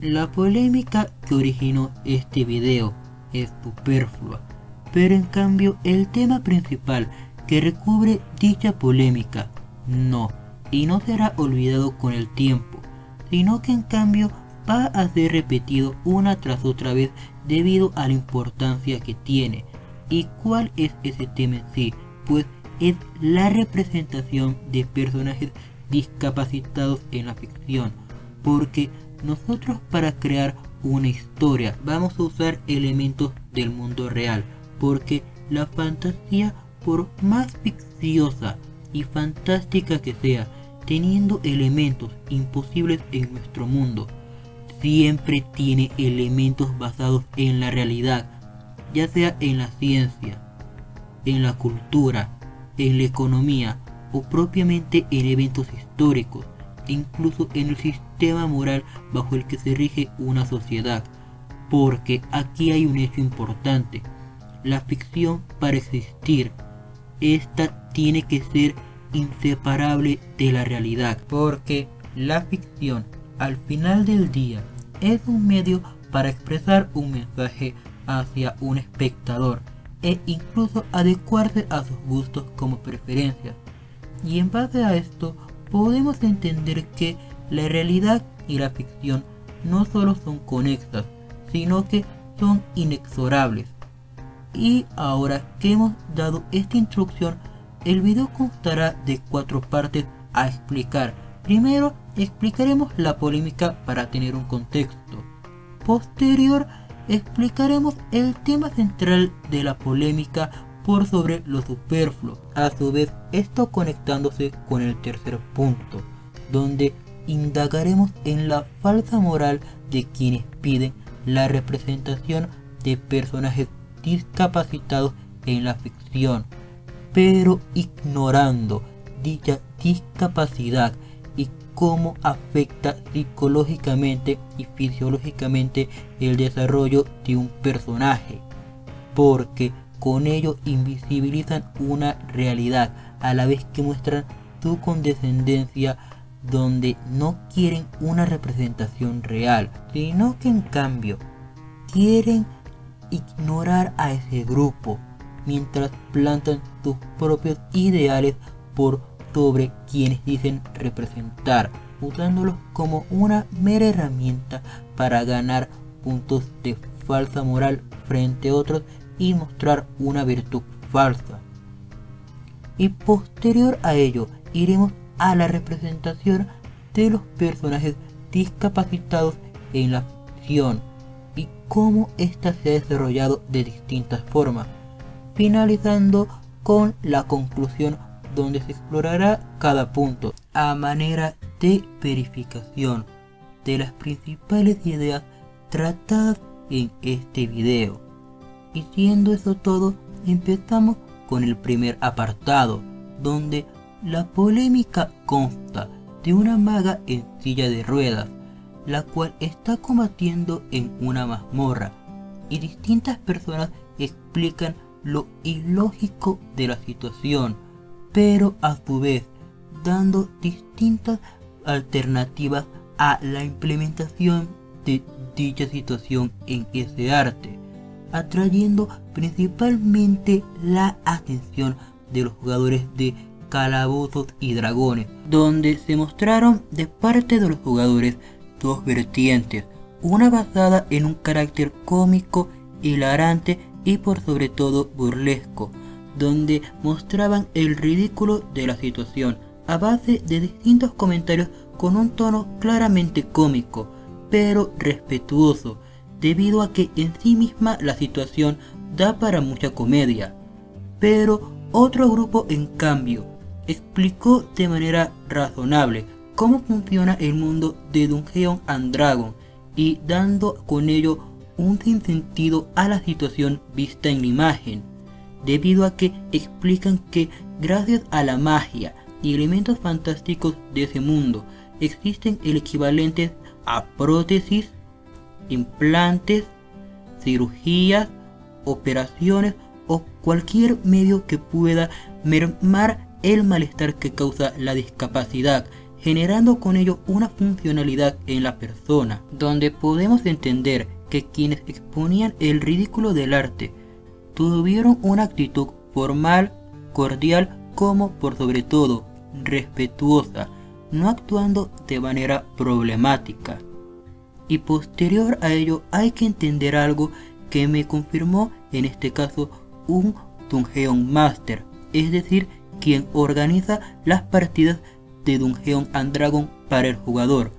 La polémica que originó este video es superflua, pero en cambio el tema principal que recubre dicha polémica no, y no será olvidado con el tiempo, sino que en cambio va a ser repetido una tras otra vez debido a la importancia que tiene. ¿Y cuál es ese tema en sí? Pues es la representación de personajes discapacitados en la ficción, porque nosotros para crear una historia vamos a usar elementos del mundo real, porque la fantasía, por más ficciosa y fantástica que sea, teniendo elementos imposibles en nuestro mundo, siempre tiene elementos basados en la realidad, ya sea en la ciencia, en la cultura, en la economía o propiamente en eventos históricos, e incluso en el sistema moral bajo el que se rige una sociedad. Porque aquí hay un hecho importante: la ficción, para existir, esta tiene que ser inseparable de la realidad, porque la ficción al final del día es un medio para expresar un mensaje hacia un espectador e incluso adecuarse a sus gustos como preferencias. Y en base a esto podemos entender que la realidad y la ficción no solo son conexas, sino que son inexorables. Y ahora que hemos dado esta introducción, el video constará de 4 partes a explicar. Primero, explicaremos la polémica para tener un contexto. Posterior, explicaremos el tema central de la polémica por sobre lo superfluo. A su vez, esto conectándose con el tercer punto, donde indagaremos en la falsa moral de quienes piden la representación de personajes discapacitados en la ficción, pero ignorando dicha discapacidad y cómo afecta psicológicamente y fisiológicamente el desarrollo de un personaje, porque con ello invisibilizan una realidad a la vez que muestran su condescendencia, donde no quieren una representación real, sino que en cambio quieren ignorar a ese grupo, mientras plantan sus propios ideales por sobre quienes dicen representar, usándolos como una mera herramienta para ganar puntos de falsa moral frente a otros y mostrar una virtud falsa. Y posterior a ello iremos a la representación de los personajes discapacitados en la ficción y cómo ésta se ha desarrollado de distintas formas, finalizando con la conclusión, donde se explorará cada punto a manera de verificación de las principales ideas tratadas en este video. Y siendo eso todo, empezamos con el primer apartado, donde la polémica consta de una maga en silla de ruedas, la cual está combatiendo en una mazmorra, y distintas personas explican lo ilógico de la situación, pero a su vez dando distintas alternativas a la implementación de dicha situación en ese arte, atrayendo principalmente la atención de los jugadores de Calabozos y Dragones, donde se mostraron de parte de los jugadores 2 vertientes, una basada en un carácter cómico, hilarante y por sobre todo burlesco, donde mostraban el ridículo de la situación a base de distintos comentarios con un tono claramente cómico, pero respetuoso, debido a que en sí misma la situación da para mucha comedia. Pero otro grupo, en cambio, explicó de manera razonable cómo funciona el mundo de Dungeons and Dragons y dando con ello un sinsentido a la situación vista en la imagen, debido a que explican que gracias a la magia y elementos fantásticos de ese mundo existen el equivalente a prótesis, implantes, cirugías, operaciones o cualquier medio que pueda mermar el malestar que causa la discapacidad generando con ello una funcionalidad en la persona, donde podemos entender que quienes exponían el ridículo del arte tuvieron una actitud formal, cordial, como por sobre todo respetuosa, no actuando de manera problemática. Y posterior a ello hay que entender algo que me confirmó en este caso un Dungeon Master, es decir, quien organiza las partidas de Dungeon and Dragon para el jugador,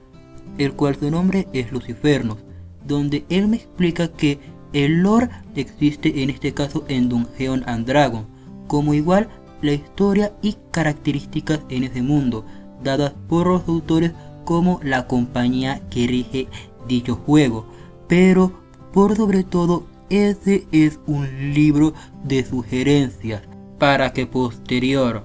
el cual su nombre es Lucifernos, donde él me explica que el lore existe en este caso en Dungeon and Dragon, como igual la historia y características en ese mundo, dadas por los autores como la compañía que rige dicho juego, pero por sobre todo ese es un libro de sugerencias para que posterior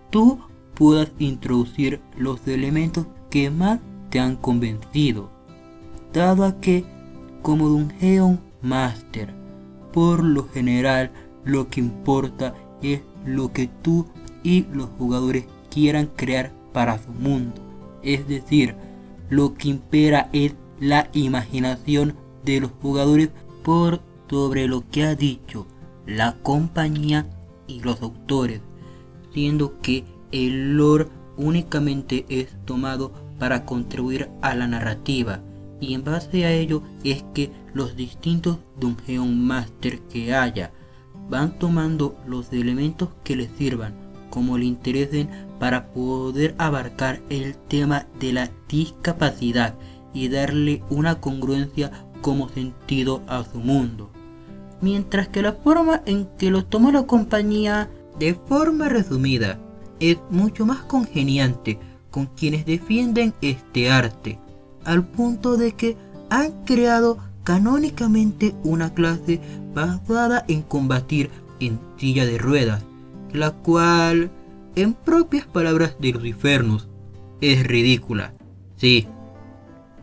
tú puedas introducir los elementos que más te han convencido, dado a que como Dungeon Master por lo general lo que importa es lo que tú y los jugadores quieran crear para su mundo, es decir, lo que impera es la imaginación de los jugadores por sobre lo que ha dicho la compañía y los autores, siendo que el lore únicamente es tomado para contribuir a la narrativa, y en base a ello es que los distintos Dungeon Master que haya van tomando los elementos que les sirvan como le interesen para poder abarcar el tema de la discapacidad y darle una congruencia como sentido a su mundo. Mientras que la forma en que lo toma la compañía, de forma resumida, es mucho más congeniante con quienes defienden este arte, al punto de que han creado canónicamente una clase basada en combatir en silla de ruedas, la cual, en propias palabras de Lucifernos, es ridícula. Sí,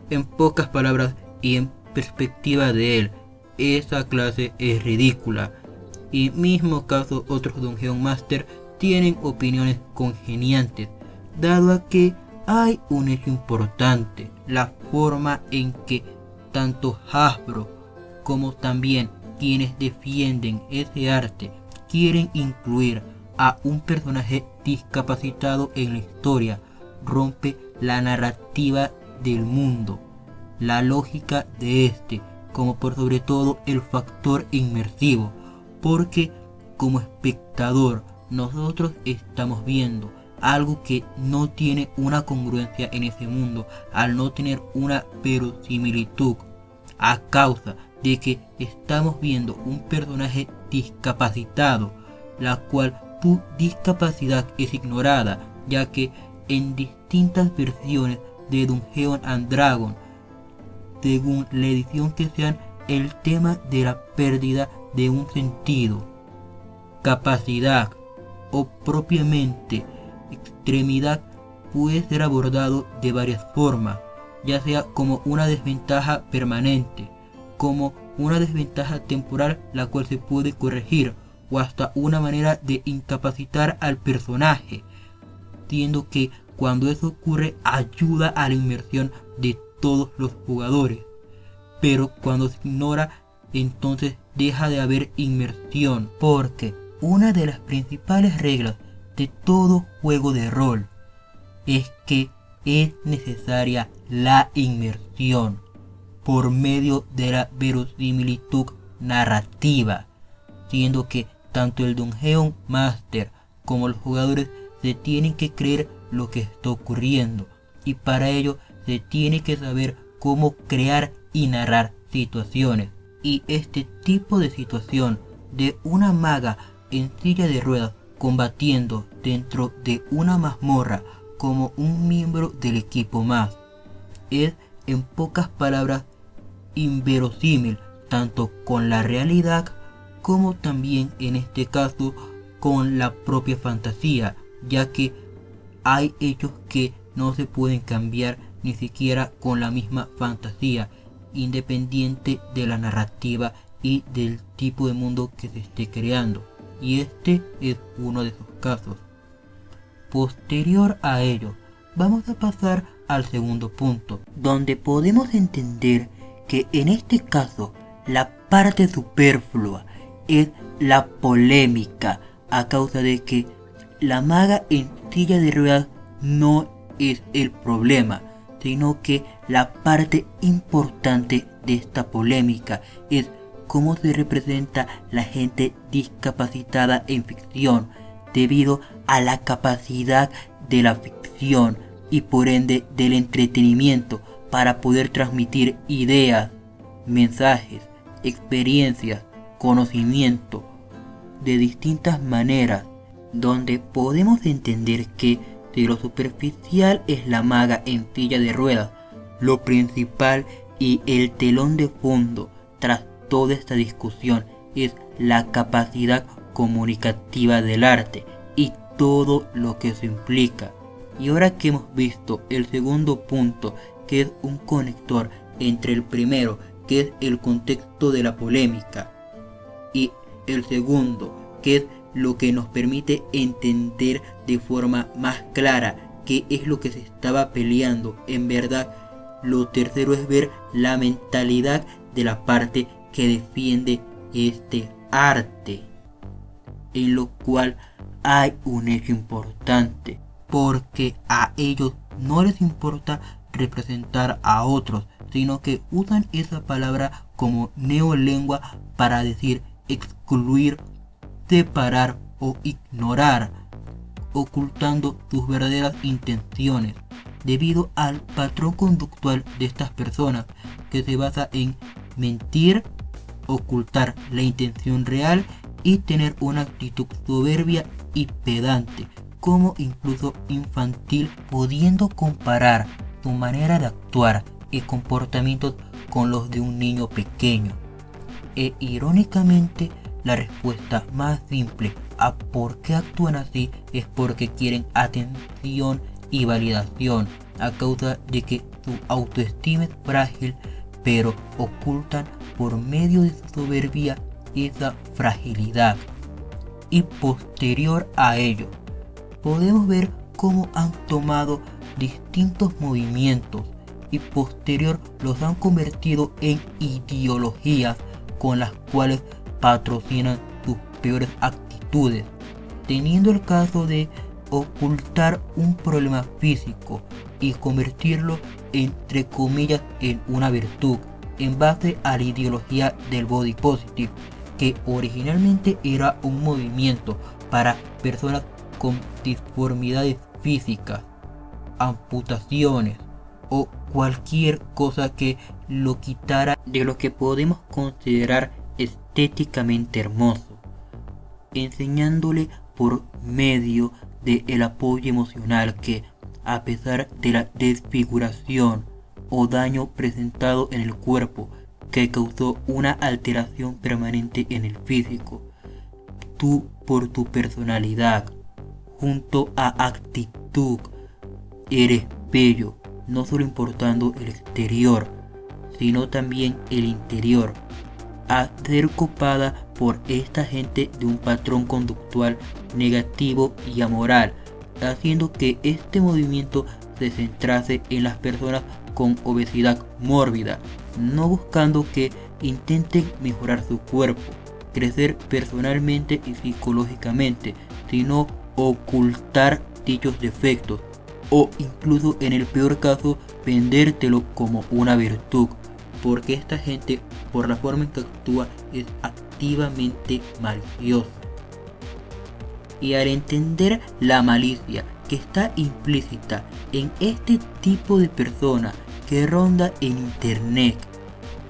en pocas palabras y en perspectiva de él, esa clase es ridícula. Y mismo caso otros Dungeon Master tienen opiniones congeniantes, dado a que hay un hecho importante, la forma en que tanto Hasbro como también quienes defienden ese arte quieren incluir a un personaje discapacitado en la historia, rompe la narrativa del mundo, la lógica de este, como por sobre todo el factor inmersivo, porque como espectador nosotros estamos viendo algo que no tiene una congruencia en ese mundo, al no tener una verosimilitud, a causa de que estamos viendo un personaje discapacitado, la cual tu discapacidad es ignorada, ya que en distintas versiones de Dungeon and Dragon, según la edición que sean, el tema de la pérdida de un sentido, capacidad o propiamente extremidad puede ser abordado de varias formas, ya sea como una desventaja permanente, como una desventaja temporal la cual se puede corregir, o hasta una manera de incapacitar al personaje, siendo que cuando eso ocurre ayuda a la inmersión de todos los jugadores, pero cuando se ignora entonces deja de haber inmersión, porque una de las principales reglas de todo juego de rol es que es necesaria la inmersión por medio de la verosimilitud narrativa, siendo que tanto el Dungeon Master como los jugadores se tienen que creer lo que está ocurriendo, y para ello se tiene que saber cómo crear y narrar situaciones. Y este tipo de situación de una maga en silla de ruedas combatiendo dentro de una mazmorra como un miembro del equipo más es, en pocas palabras, inverosímil tanto con la realidad como también en este caso con la propia fantasía, ya que hay hechos que no se pueden cambiar ni siquiera con la misma fantasía, independiente de la narrativa y del tipo de mundo que se esté creando, y este es uno de esos casos. Posterior a ello, vamos a pasar al segundo punto, donde podemos entender que en este caso la parte superflua es la polémica, a causa de que la maga en silla de ruedas no es el problema, sino que la parte importante de esta polémica es cómo se representa la gente discapacitada en ficción, debido a la capacidad de la ficción y por ende del entretenimiento para poder transmitir ideas, mensajes, experiencias, conocimiento de distintas maneras, donde podemos entender que si lo superficial es la maga en silla de ruedas, lo principal y el telón de fondo tras toda esta discusión es la capacidad comunicativa del arte y todo lo que se implica. Y ahora que hemos visto el segundo punto, que es un conector entre el primero, que es el contexto de la polémica, y el segundo, que es lo que nos permite entender de forma más clara qué es lo que se estaba peleando en verdad, lo tercero es ver la mentalidad de la parte que defiende este arte, en lo cual hay un hecho importante, porque a ellos no les importa representar a otros, sino que usan esa palabra como neolengua para decir excluir, separar o ignorar, ocultando sus verdaderas intenciones, debido al patrón conductual de estas personas, que se basa en mentir, ocultar la intención real y tener una actitud soberbia y pedante, como incluso infantil, pudiendo comparar su manera de actuar y comportamientos con los de un niño pequeño. E irónicamente, la respuesta más simple a por qué actúan así es porque quieren atención y validación, a causa de que su autoestima es frágil, pero ocultan por medio de su soberbia esa fragilidad. Y posterior a ello, podemos ver cómo han tomado distintos movimientos y posterior los han convertido en ideologías con las cuales patrocinan sus peores actitudes, teniendo el caso de ocultar un problema físico y convertirlo entre comillas en una virtud, en base a la ideología del body positive, que originalmente era un movimiento para personas con disformidades físicas, amputaciones o cualquier cosa que lo quitara de lo que podemos considerar estéticamente hermoso, enseñándole por medio del apoyo emocional que, a pesar de la desfiguración o daño presentado en el cuerpo que causó una alteración permanente en el físico, tú por tu personalidad junto a actitud eres bello, no solo importando el exterior sino también el interior, a ser copada por esta gente de un patrón conductual negativo y amoral, haciendo que este movimiento se centrase en las personas con obesidad mórbida, no buscando que intenten mejorar su cuerpo, crecer personalmente y psicológicamente, sino ocultar dichos defectos o incluso en el peor caso vendértelo como una virtud, porque esta gente, por la forma en que actúa, es activamente maliciosa. Y al entender la malicia que está implícita en este tipo de persona que ronda en internet,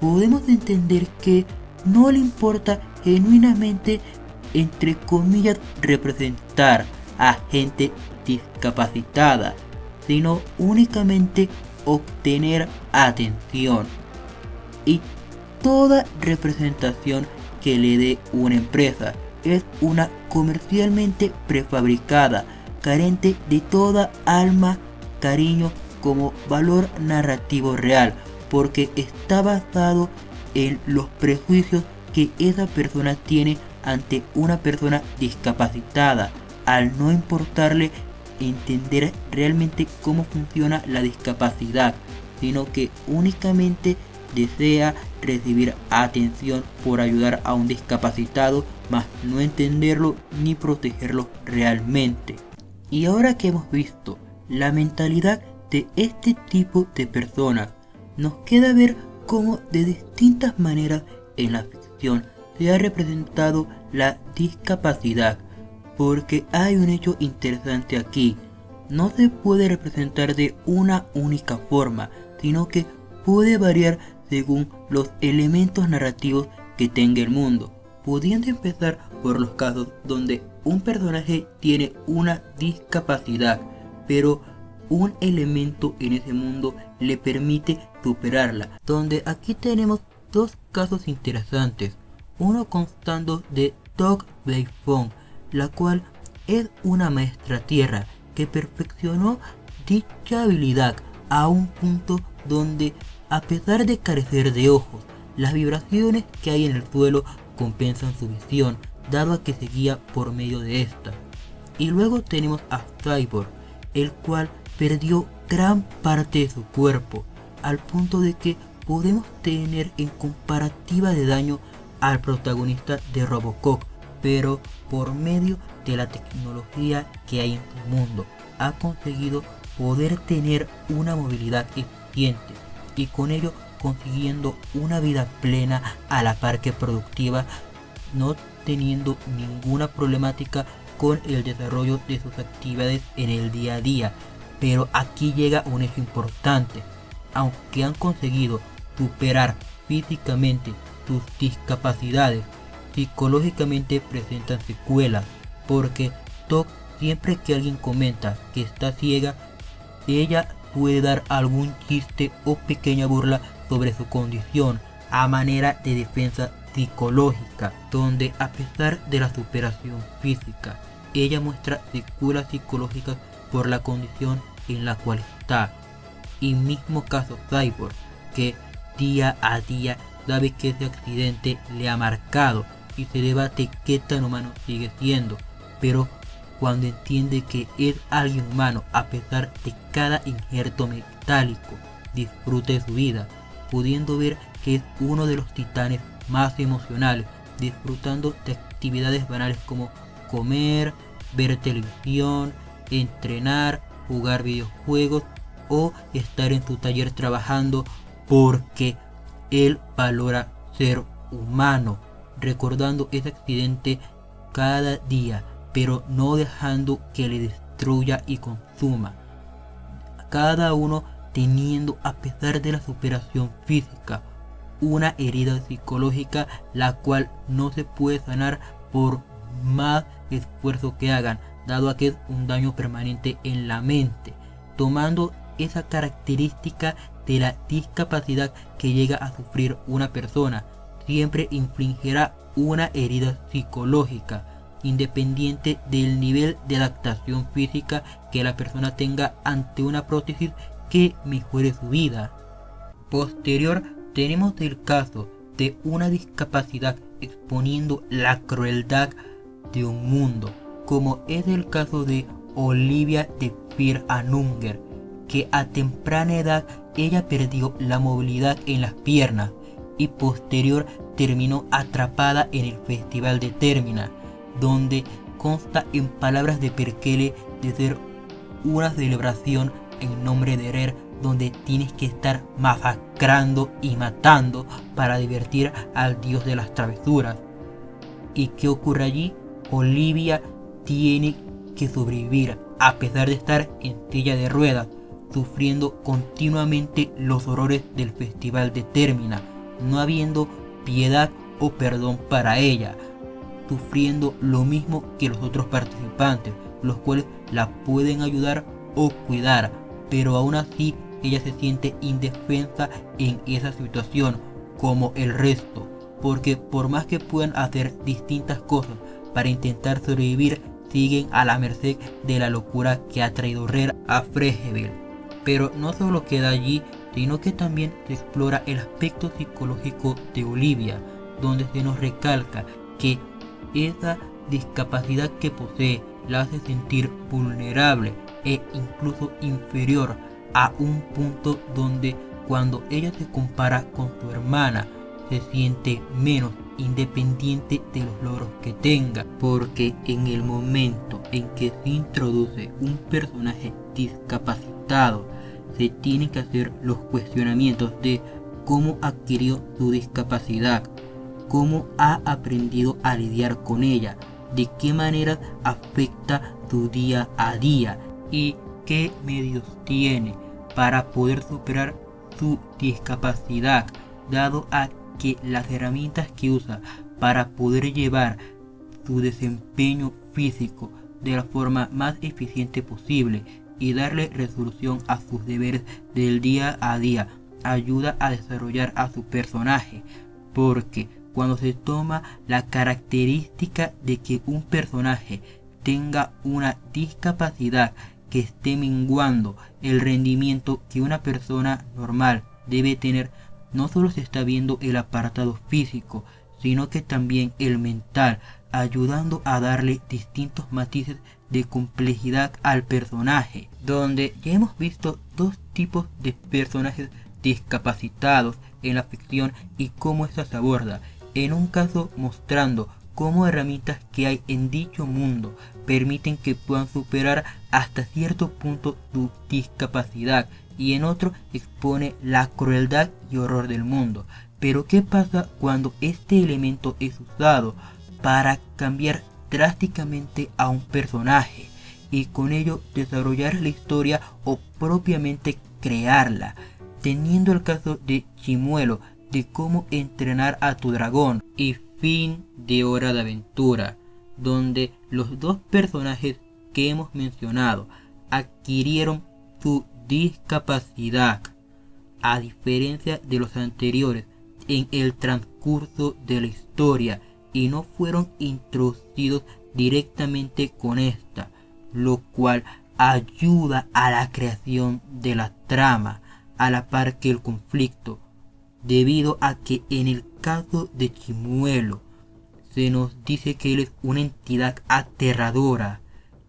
podemos entender que no le importa genuinamente, entre comillas, representar a gente discapacitada, sino únicamente obtener atención. Y toda representación que le dé una empresa es una comercialmente prefabricada, carente de toda alma, cariño como valor narrativo real, porque está basado en los prejuicios que esa persona tiene ante una persona discapacitada, al no importarle entender realmente cómo funciona la discapacidad, sino que únicamente desea recibir atención por ayudar a un discapacitado, mas no entenderlo ni protegerlo realmente. Y ahora que hemos visto la mentalidad de este tipo de personas, nos queda ver cómo de distintas maneras en la ficción se ha representado la discapacidad, porque hay un hecho interesante aquí. No se puede representar de una única forma, sino que puede variar según los elementos narrativos que tenga el mundo, pudiendo empezar por los casos donde un personaje tiene una discapacidad, pero un elemento en ese mundo le permite superarla, donde aquí tenemos dos casos interesantes, uno constando de Tog Beifong, la cual es una maestra tierra que perfeccionó dicha habilidad a un punto donde, a pesar de carecer de ojos, las vibraciones que hay en el suelo compensan su visión, dado a que se guía por medio de esta. Y luego tenemos a Cyborg, el cual perdió gran parte de su cuerpo, al punto de que podemos tener en comparativa de daño al protagonista de Robocop, pero por medio de la tecnología que hay en su mundo, ha conseguido poder tener una movilidad eficiente y con ello consiguiendo una vida plena a la par que productiva, no teniendo ninguna problemática con el desarrollo de sus actividades en el día a día. Pero aquí llega un hecho importante: aunque han conseguido superar físicamente sus discapacidades, psicológicamente presentan secuelas, porque Tog, siempre que alguien comenta que está ciega, ella puede dar algún chiste o pequeña burla sobre su condición a manera de defensa psicológica, donde a pesar de la superación física, ella muestra secuelas psicológicas por la condición en la cual está. Y mismo caso Cyborg, que día a día sabe que ese accidente le ha marcado y se debate qué tan humano sigue siendo, pero cuando entiende que es alguien humano a pesar de cada injerto metálico, disfruta de su vida, pudiendo ver que es uno de los titanes más emocionales, disfrutando de actividades banales como comer, ver televisión, entrenar, jugar videojuegos o estar en su taller trabajando, porque él valora ser humano, recordando ese accidente cada día, pero no dejando que le destruya y consuma. Cada uno teniendo, a pesar de la superación física, una herida psicológica, la cual no se puede sanar por más esfuerzo que hagan, dado a que es un daño permanente en la mente, tomando esa característica de la discapacidad que llega a sufrir una persona. Siempre infligirá una herida psicológica, independiente del nivel de adaptación física que la persona tenga ante una prótesis que mejore su vida. Posterior tenemos el caso de una discapacidad exponiendo la crueldad de un mundo, como es el caso de Olivia de Fear and Hunger, que a temprana edad ella perdió la movilidad en las piernas y posterior terminó atrapada en el Festival de Termina, donde consta en palabras de Perkele de ser una celebración en nombre de Rer, donde tienes que estar masacrando y matando para divertir al dios de las travesuras. ¿Y qué ocurre allí? Olivia tiene que sobrevivir a pesar de estar en silla de ruedas, sufriendo continuamente los horrores del Festival de Termina, no habiendo piedad o perdón para ella, sufriendo lo mismo que los otros participantes, los cuales la pueden ayudar o cuidar, pero aún así ella se siente indefensa en esa situación como el resto, porque por más que puedan hacer distintas cosas para intentar sobrevivir, siguen a la merced de la locura que ha traído Rer a Frejeville. Pero no solo queda allí, sino que también se explora el aspecto psicológico de Olivia, donde se nos recalca que esa discapacidad que posee la hace sentir vulnerable e incluso inferior a un punto donde cuando ella se compara con su hermana se siente menos independiente de los logros que tenga, porque en el momento en que se introduce un personaje discapacitado se tienen que hacer los cuestionamientos de cómo adquirió su discapacidad, cómo ha aprendido a lidiar con ella, de qué manera afecta su día a día y qué medios tiene para poder superar su discapacidad, dado a que las herramientas que usa para poder llevar su desempeño físico de la forma más eficiente posible y darle resolución a sus deberes del día a día ayuda a desarrollar a su personaje, porque cuando se toma la característica de que un personaje tenga una discapacidad que esté menguando el rendimiento que una persona normal debe tener, no solo se está viendo el apartado físico, sino que también el mental, ayudando a darle distintos matices de complejidad al personaje, donde ya hemos visto dos tipos de personajes discapacitados en la ficción y cómo esta se aborda, en un caso mostrando cómo herramientas que hay en dicho mundo permiten que puedan superar hasta cierto punto su discapacidad, y en otro expone la crueldad y horror del mundo. Pero ¿qué pasa cuando este elemento es usado para cambiar drásticamente a un personaje y con ello desarrollar la historia o propiamente crearla? Teniendo el caso de Chimuelo, de cómo entrenar a tu dragón, y Fin de Hora de Aventura, donde los dos personajes que hemos mencionado adquirieron su discapacidad, a diferencia de los anteriores, en el transcurso de la historia y no fueron introducidos directamente con esta, lo cual ayuda a la creación de la trama a la par que el conflicto, debido a que en el caso de Chimuelo se nos dice que él es una entidad aterradora,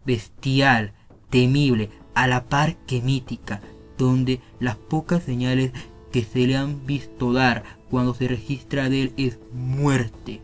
bestial, temible, a la par que mítica, donde las pocas señales que se le han visto dar cuando se registra de él es muerte,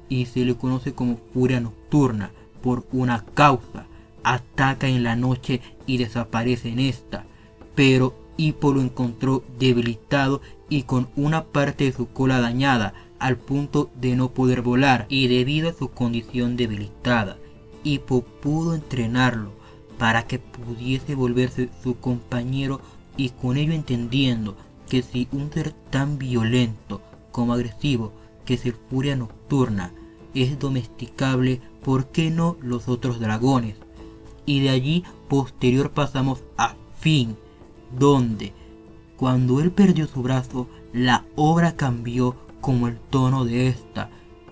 y se le conoce como furia nocturna por una causa. Ataca en la noche y desaparece en esta, pero Hippo lo encontró debilitado y con una parte de su cola dañada al punto de no poder volar, y debido a su condición debilitada, Hippo pudo entrenarlo para que pudiese volverse su compañero, y con ello entendiendo que si un ser tan violento como agresivo que es el Furia Nocturna es domesticable, ¿por qué no los otros dragones? Y de allí posterior pasamos a Fin, donde cuando él perdió su brazo la obra cambió como el tono de esta,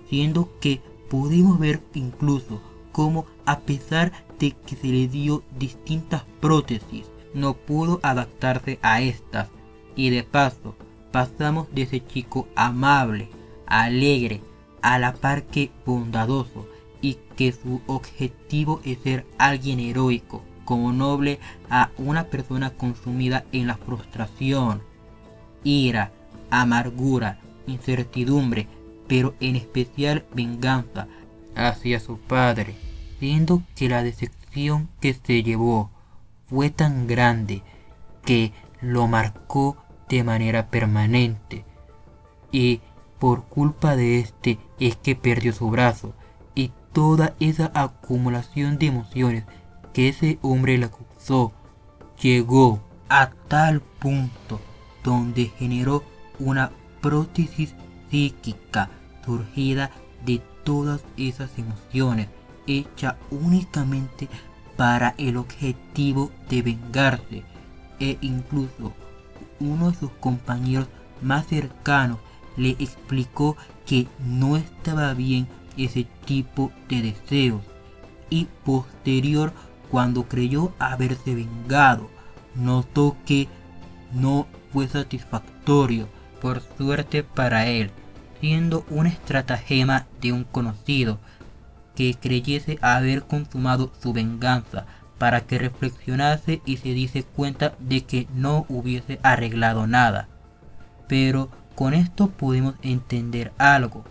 siendo que pudimos ver incluso cómo, a pesar de que se le dio distintas prótesis, no pudo adaptarse a estas, y de paso pasamos de ese chico amable, alegre, a la par que bondadoso, y que su objetivo es ser alguien heroico, como noble, a una persona consumida en la frustración, ira, amargura, incertidumbre, pero en especial venganza hacia su padre, siendo que la decepción que se llevó fue tan grande que lo marcó de manera permanente, y por culpa de este es que perdió su brazo, y toda esa acumulación de emociones que ese hombre le causó llegó a tal punto donde generó una prótesis psíquica surgida de todas esas emociones, hecha únicamente para el objetivo de vengarse, e incluso uno de sus compañeros más cercanos le explicó que no estaba bien ese tipo de deseos, y posterior, cuando creyó haberse vengado, notó que no fue satisfactorio, por suerte para él, siendo una estratagema de un conocido, que creyese haber consumado su venganza, para que reflexionase y se diese cuenta de que no hubiese arreglado nada. Pero con esto podemos entender algo.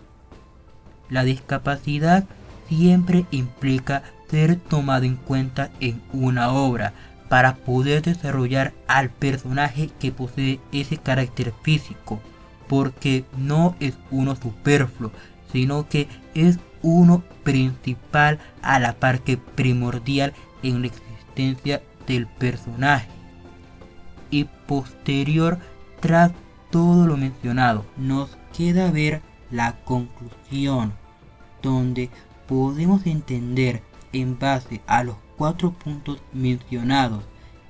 La discapacidad siempre implica ser tomado en cuenta en una obra para poder desarrollar al personaje que posee ese carácter físico, porque no es uno superfluo, sino que es uno principal a la par que primordial en la existencia del personaje. Y posterior, tras todo lo mencionado, nos queda ver la conclusión, donde podemos entender en base a los 4 puntos mencionados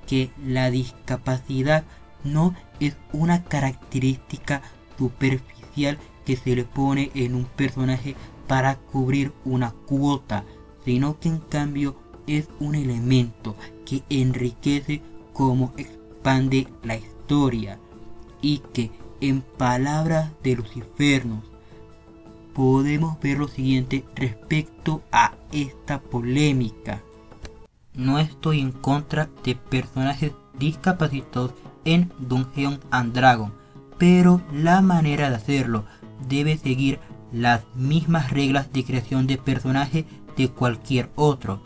que la discapacidad no es una característica superficial que se le pone en un personaje para cubrir una cuota, sino que en cambio es un elemento que enriquece como expande la historia, y que en palabras de Lucifernos podemos ver lo siguiente respecto a esta polémica. No estoy en contra de personajes discapacitados en Dungeons and Dragons, pero la manera de hacerlo debe seguir las mismas reglas de creación de personaje de cualquier otro,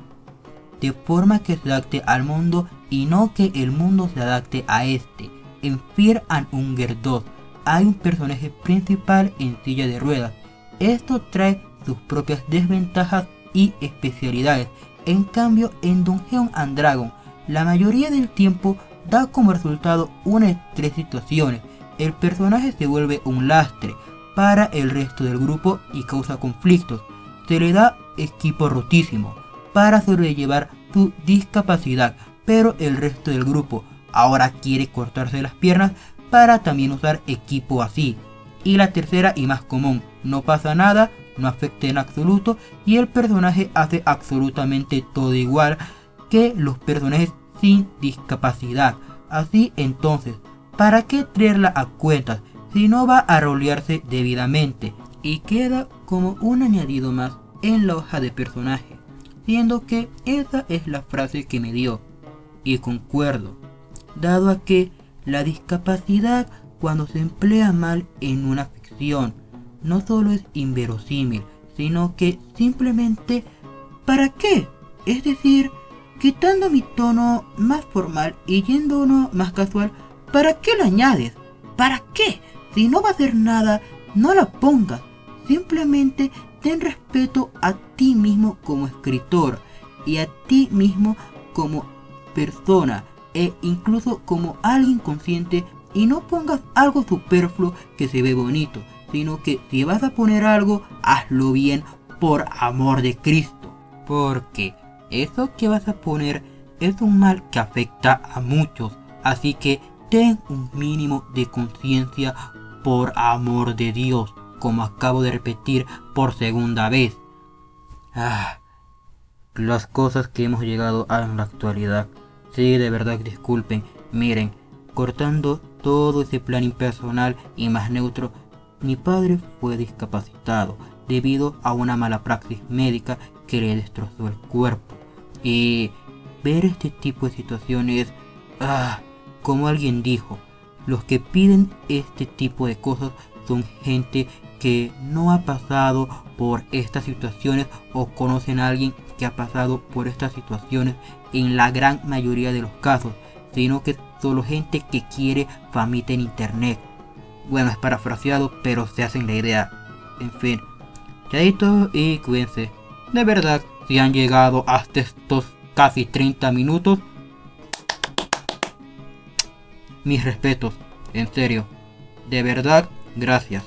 de forma que se adapte al mundo y no que el mundo se adapte a este. En Fear and Hunger 2 hay un personaje principal en silla de ruedas. Esto trae sus propias desventajas y especialidades. En cambio, en Dungeons and Dragons, la mayoría del tiempo da como resultado una de 3 situaciones. El personaje se vuelve un lastre para el resto del grupo y causa conflictos. Se le da equipo rotísimo para sobrellevar su discapacidad, pero el resto del grupo ahora quiere cortarse las piernas para también usar equipo así. Y la tercera y más común, no pasa nada, no afecta en absoluto y el personaje hace absolutamente todo igual que los personajes sin discapacidad. Así entonces, ¿para qué traerla a cuentas si no va a rolearse debidamente? Y queda como un añadido más en la hoja de personaje, siendo que esa es la frase que me dio. Y concuerdo, dado a que la discapacidad, cuando se emplea mal en una ficción, no solo es inverosímil, sino que simplemente ¿para qué? Es decir, quitando mi tono más formal y yendo uno más casual, ¿para qué lo añades? ¿Para qué? Si no va a hacer nada, no la pongas. Simplemente ten respeto a ti mismo como escritor y a ti mismo como persona e incluso como alguien consciente, y no pongas algo superfluo que se ve bonito, sino que si vas a poner algo, hazlo bien por amor de Cristo, porque eso que vas a poner es un mal que afecta a muchos, así que ten un mínimo de conciencia por amor de Dios, como acabo de repetir por segunda vez. Las cosas que hemos llegado a en la actualidad. Sí, de verdad disculpen, miren, cortando todo ese plan impersonal y más neutro, mi padre fue discapacitado debido a una mala praxis médica que le destrozó el cuerpo. Y ver este tipo de situaciones, como alguien dijo, los que piden este tipo de cosas son gente que no ha pasado por estas situaciones o conocen a alguien que ha pasado por estas situaciones en la gran mayoría de los casos, sino que solo gente que quiere famita en internet. Bueno, es parafraseado, pero se hacen la idea. En fin, chaditos y cuídense. De verdad, si han llegado hasta estos casi 30 minutos, mis respetos, en serio. De verdad, gracias.